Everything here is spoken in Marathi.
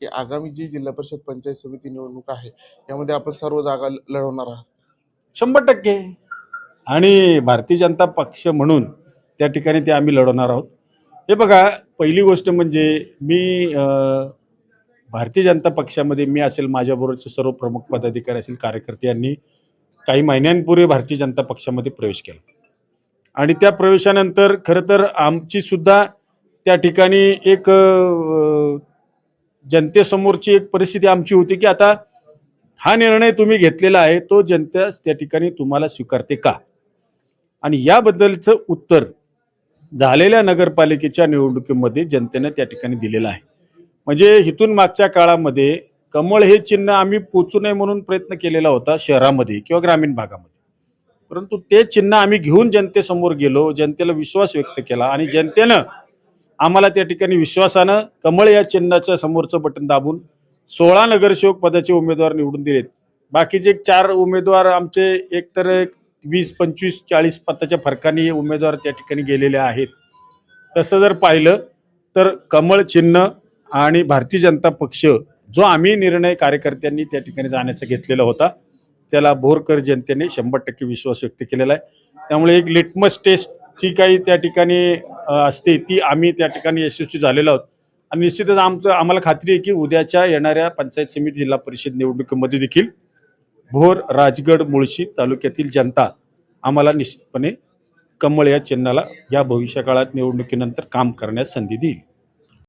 की आगामी जी जिल्हा परिषद पंचायत समिती निवडणूक आहे यामध्ये आपण सर्व जागा लढवणार आहात? 100%. आणि भारतीय जनता पक्ष म्हणून त्या ठिकाणी ते आम्ही लढवणार आहोत. हे बघा, पहिली गोष्ट म्हणजे मी भारतीय जनता पक्षामध्ये मी असेल, माझ्याबरोबरचे सर्व प्रमुख पदाधिकारी असेल, कार्यकर्ते यांनी काही महिन्यांपूर्वी भारतीय जनता पक्षामध्ये प्रवेश केला. आणि त्या प्रवेशानंतर खरं तर आमची सुद्धा त्या ठिकाणी एक जनतेसमोरची एक परिस्थिती आमची होती की आता हा निर्णय तुम्ही घेतलेला आहे तो जनता त्या ठिकाणी तुम्हाला स्वीकारते का. आणि याबद्दलचं उत्तर झालेल्या नगरपालिकेच्या निवडणुकीमध्ये जनतेने त्या ठिकाणी दिलेलं आहे. म्हणजे इथून मागच्या काळामध्ये कमळ हे चिन्ह आम्ही पोचू नये म्हणून प्रयत्न केलेला होता शहरामध्ये किंवा ग्रामीण भागामध्ये, परंतु ते चिन्ह आम्ही घेऊन जनतेसमोर गेलो, जनतेला विश्वास व्यक्त केला आणि जनतेनं आम्हाला त्या ठिकाणी विश्वासानं कमळ या चिन्हाच्या समोरचं बटन दाबून 16 नगरसेवक पदाचे उमेदवार निवडून दिलेत. बाकीचे 4 उमेदवार आमचे एकतर 20, 25, 40 पदाच्या फरकाने उमेदवार त्या ठिकाणी गेलेले आहेत. तसं जर पाहिलं तर कमळ चिन्ह आणि भारतीय जनता पक्ष जो आम्ही निर्णय कार्यकर्त्यांनी त्या ठिकाणी जाण्याचा घेतलेला होता त्याला बोरकर जनतेने 100% विश्वास व्यक्त केलेला आहे. त्यामुळे एक लिटमस टेस्ट जी काही त्या ठिकाणी असते ती आम्ही त्या ठिकाणी यशस्वी झालेलो आहोत. आणि निश्चितच आम्हाला खात्री आहे की उद्याच्या येणाऱ्या पंचायत समिती जिल्हा परिषद निवडणुकीमध्ये देखील भोर, राजगड, मुळशी तालुक्यातील जनता आम्हाला निश्चितपणे कमळ या चिन्हाला या भविष्यकाळात निवडणुकीनंतर काम करण्यास संधी देईल.